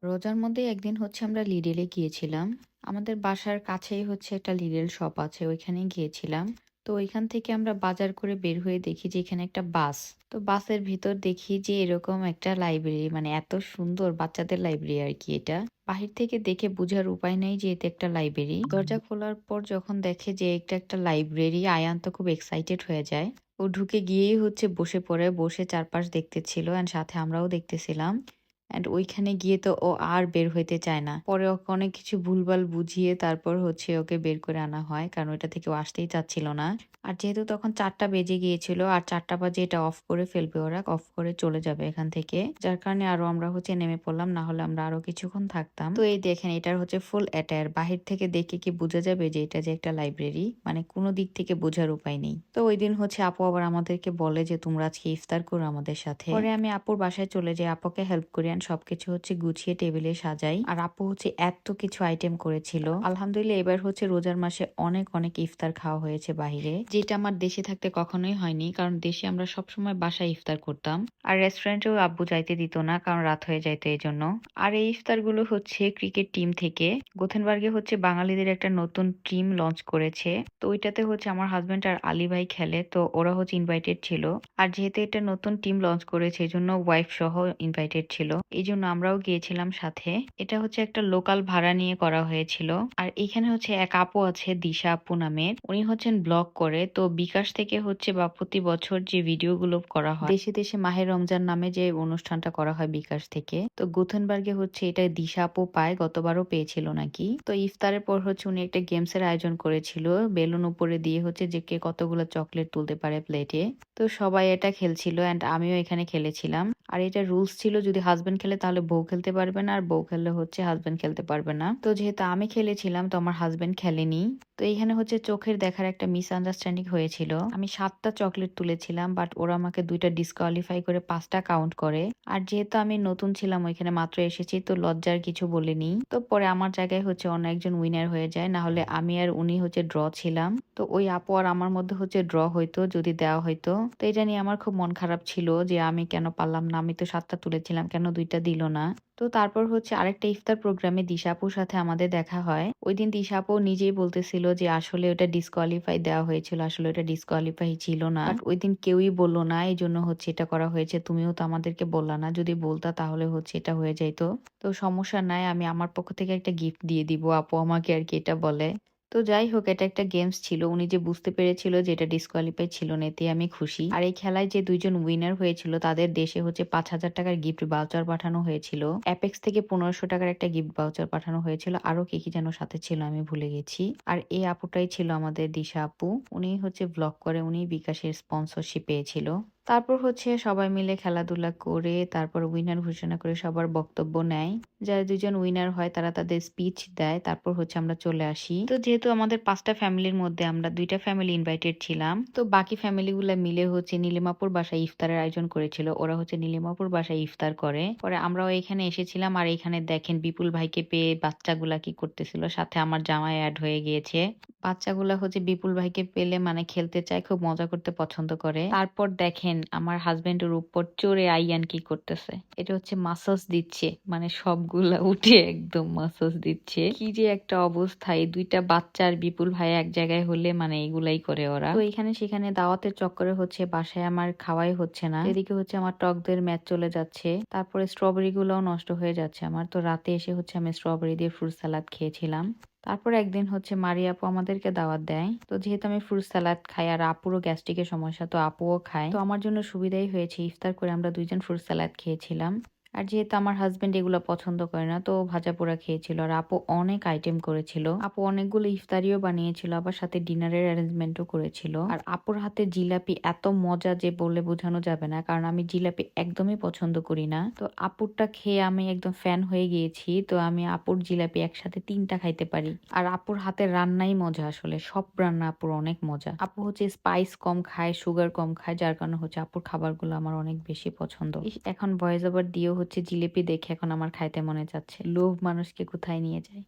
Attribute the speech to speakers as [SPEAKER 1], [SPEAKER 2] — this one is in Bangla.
[SPEAKER 1] রোজার মধ্যে একদিন হচ্ছে আমরা লিডেলে গিয়েছিলাম। আমাদের বাসার কাছেই হচ্ছে একটা লিডেল শপ আছে, ওইখানেই গিয়েছিলাম। তো ওইখান থেকে আমরা বাজার করে বের হয়ে দেখি যে এখানে একটা বাস। তো বাসের ভিতর দেখি যে এরকম একটা লাইব্রেরি, মানে এত সুন্দর বাচ্চাদের লাইব্রেরি আর কি এটা। বাহির থেকে দেখে বোঝার উপায় নেই যে এটা একটা লাইব্রেরি। দরজা খোলার পর যখন দেখে যে এটা একটা লাইব্রেরি, আয়ান তো খুব এক্সাইটেড হয়ে যায়। ও ঢুকে গিয়েই হচ্ছে বসে পড়ে, বসে চারপাশ দেখতেছিল এন্ড সাথে আমরাও দেখতেছিলাম। অ্যান্ড ওইখানে গিয়ে তো ও আর বের হইতে চায় না। পরে ওকে অনেক কিছু ভুলভাল বুঝিয়ে তারপর হচ্ছে ওকে বের করে আনা হয়, কারণ ওইটা থেকে ও আসতেই চাচ্ছিল না। আর যেহেতু তখন ৪টা বেজে গিয়েছিল আর ৪টা বাজে এটা অফ করে ফেলবে, ওরা অফ করে চলে যাবে এখান থেকে, যার কারণে আরো আমরা হচ্ছে নেমে পড়লাম, না হলে আমরা আরো কিছুক্ষণ থাকতাম। তো এই দেখেন, এটার হচ্ছে ফুল অ্যাটায়ার। বাহির থেকে দেখে কি বোঝা যাবে যে এটা যে একটা লাইব্রেরি? মানে কোনো দিক থেকে বোঝার উপায় নেই। তো ওই দিন হচ্ছে আপু আবার আমাদেরকে বলে যে তোমরা আজকে ইফতার করো আমাদের সাথে। পরে আমি আপুর বাসায় চলে যাই, আপুকে হেল্প করি and সবকিছু হচ্ছে গুছিয়ে টেবিলে সাজাই। আর আপু হচ্ছে এত কিছু আইটেম করেছিল। আলহামদুলিল্লাহ এবার হচ্ছে রোজার মাসে অনেক অনেক ইফতার খাওয়া হয়েছে বাহিরে, যেটা আমার দেশে থাকতে কখনোই হয়নি, কারণ দেশে আমরা সবসময় বাসায় ইফতার করতাম। আর রেস্টুরেন্টেও আব্বু যাইতে দিত না, কারণ রাত হয়ে যাইতো এই জন্য। আর এই ইফতারগুলো হচ্ছে ক্রিকেট টিম থেকে। গোথেনবার্গে হচ্ছে বাঙালিদের একটা নতুন টিম লঞ্চ করেছে। তো ওইটাতে হচ্ছে আমার হাজবেন্ড আর আলী ভাই খেলে, তো ওরা হচ্ছে ইনভাইটেড ছিল। আর যেহেতু এটা নতুন টিম লঞ্চ করেছে এই জন্য ওয়াইফ সহ ইনভাইটেড ছিল, এই জন্য আমরাও গিয়েছিলাম সাথে। এটা হচ্ছে একটা লোকাল ভাড়া নিয়ে করা হয়েছিল। আর এখানে হচ্ছে এক আপু আছে, দিশা আপু নামের, উনি হচ্ছেন ব্লগ করে। তো বিকাশ থেকে হচ্ছে বা প্রতি বছর যে ভিডিওগুলো করা হয় দেশে দেশে মাহে রমজান নামে যে অনুষ্ঠানটা করা হয় বিকাশ থেকে, তো গুথেনবার্গে হচ্ছে এটা দিশা আপু পায়, গতবারও পেয়েছিল নাকি। তো ইফতারের পর হচ্ছে উনি একটা গেমস এর আয়োজন করেছিল, বেলুন উপরে দিয়ে হচ্ছে যে কে কতগুলো চকলেট তুলতে পারে প্লেটে। তো সবাই এটা খেলছিল এন্ড আমিও এখানে খেলেছিলাম। আর এটা রুলস ছিল, যদি হাজবেন্ড খেলে তাহলে বউ খেলতে পারবে না, আর বউ খেললে হচ্ছে হাজবেন্ড খেলতে পারবে না। তো যেহেতু আমি খেলেছিলাম তো আমার হাজবেন্ড খেলেনি। তো এইখানে হচ্ছে চোখের দেখার একটা মিসআন্ডারস্ট্যান্ডিং হয়েছিল। আমি 7টা চকলেট তুলেছিলাম, বাট ওরা আমাকে 2টা ডিসকোয়ালিফাই করে 5টা কাউন্ট করে। আর যেহেতু আমি নতুন ছিলাম, ওইখানে মাত্র এসেছি, তো লজ্জার কিছু বলিনি। তো পরে আমার জায়গায় হচ্ছে অন্য একজন উইনার হয়ে যায়, না হলে আমি আর উনি হচ্ছে ড্র ছিলাম। তো ওই আপু আর আমার মধ্যে হচ্ছে ড্র হইতো যদি দেওয়া হইতো। তো এটা নিয়ে আমার খুব মন খারাপ ছিল যে আমি কেন পারলাম না, আমি তো 7টা তুলেছিলাম, কেন 2টা দিল না। তো তারপর হচ্ছে আরেকটা ইফতার প্রোগ্রামে দিশাপুর সাথে আমাদের দেখা হয়। ওই দিন দিশাপু নিজেই বলতেছিল যে আসলে ওটা ডিসকোয়ালিফাই দেওয়া হয়েছিল, আসলে ওটা ডিসকোয়ালিফাই ছিল না, বাট ওই দিন কেউই বললো না, এই জন্য হচ্ছে এটা করা হয়েছে। তুমিও তো আমাদেরকে বললা না, যদি বলতা তাহলে হচ্ছে এটা হয়ে যাইতো। তো সমস্যা নাই, আমি আমার পক্ষ থেকে একটা গিফট দিয়ে দিব, আপু আমাকে আর কি এটা বলে। তো যাই হোক, এটা একটা গেমস ছিল, উনি যে বুঝতে পেরেছিল যে এটা ডিসকোয়ালিফাই ছিল না, এতে আমি খুশি। আর এই খেলায় যে দুইজন উইনার হয়েছিল তাদের দেশে হচ্ছে 5,000 টাকার গিফট ভাউচার পাঠানো হয়েছিল। অ্যাপেক্স থেকে 1500 টাকার একটা গিফট ভাউচার পাঠানো হয়েছিল, আরো কি কি যেন সাথে ছিল আমি ভুলে গেছি। আর এই আপুটাই ছিল আমাদের দিশা আপু, উনি হচ্ছে ব্লগ করে, উনি বিকাশের স্পন্সরশিপ পেয়েছিল। তারপর হচ্ছে সবাই মিলে খেলাধুলা করে তারপর উইনার ঘোষণা করে সবার বক্তব্য নেয়। যারা দুজন উইনার হয় তারা তাদের স্পিচ দেয়, তারপর হচ্ছে আমরা চলে আসি। তো যেহেতু আমাদের 5টা ফ্যামিলির মধ্যে আমরা 2টা ফ্যামিলি ইনভাইটেড ছিলাম, তো বাকি ফ্যামিলিগুলা মিলে হচ্ছে নীলিমাপুর বাসায় ইফতারের আয়োজন করেছিল। ওরা হচ্ছে নীলিমাপুর বাসায় ইফতার করে, পরে আমরাও এখানে এসেছিলাম। আর এখানে দেখেন বিপুল ভাইকে পেয়ে বাচ্চাগুলা কি করতেছিল, সাথে আমার জামাই অ্যাড হয়ে গিয়েছে। বাচ্চাগুলা হচ্ছে বিপুল ভাইকে পেলে মানে খেলতে চায়, খুব মজা করতে পছন্দ করে। তারপর দেখেন আমার হাজবেন্ডের উপর চড়ে আইয়ান কি করতেছে, এটা হচ্ছে মাসাজ দিচ্ছে, মানে সবগুলা উঠে একদম মাসাজ দিচ্ছে। কি যে একটা অবস্থা, এই 2টা বাচ্চা আর বিপুল ভাই এক জায়গায় হলে মানে এগুলাই করে ওরা। তো এখানে সেখানে দাওয়াতের চক্করে হচ্ছে বাসায় আমার খাওয়াই হচ্ছে না, এদিকে হচ্ছে আমার টক দইয়ের ম্যাচ চলে যাচ্ছে, তারপরে স্ট্রবেরি গুলাও নষ্ট হয়ে যাচ্ছে আমার। তো রাতে এসে হচ্ছে আমি স্ট্রবেরি দিয়ে ফ্রুট সালাদ খেয়েছিলাম। তারপর একদিন হচ্ছে মারি আপু আমাদেরকে দাওয়াত দেয়, তো যেহেতু আমি ফ্রুট সালাদ খাই আর আপুরও গ্যাস্ট্রিকের সমস্যা, তো আপুও খায়, তো আমার জন্য সুবিধাই হয়েছে, ইফতার করে আমরা দুইজন ফ্রুট সালাদ খেয়েছিলাম। আর যেহেতু আমার হাজবেন্ড এগুলো পছন্দ করে না, তো ও ভাজা পোড়া খেয়েছিল। আর আপু অনেক আইটেম করেছিল, আপু অনেকগুলো ইফতারিও বানিয়েছিল, আবার সাথে ডিনারের অ্যারেঞ্জমেন্টও করেছিল। আর আপুর হাতে জিলাপি এত মজা যে বলে বোঝানো যাবে না, কারণ আমি জিলাপি একদমই পছন্দ করি না। তো আপুরটা খেয়ে আমি একদম ফ্যান হয়ে গিয়েছি, তো আমি আপুর জিলাপি একসাথে 3টা খাইতে পারি। আর আপুর হাতের রান্নাই মজা, আসলে সব রান্না আপুর অনেক মজা। আপু হচ্ছে স্পাইস কম খায়, সুগার কম খায়, যার কারণে হচ্ছে আপুর খাবারগুলো আমার অনেক বেশি পছন্দ। এখন ভয়েস ওভার দিয়েও হচ্ছে জিলিপি দেখে এখন আমার খাইতে মনে যাচ্ছে, লোভ মানুষকে কোথায় নিয়ে যায়।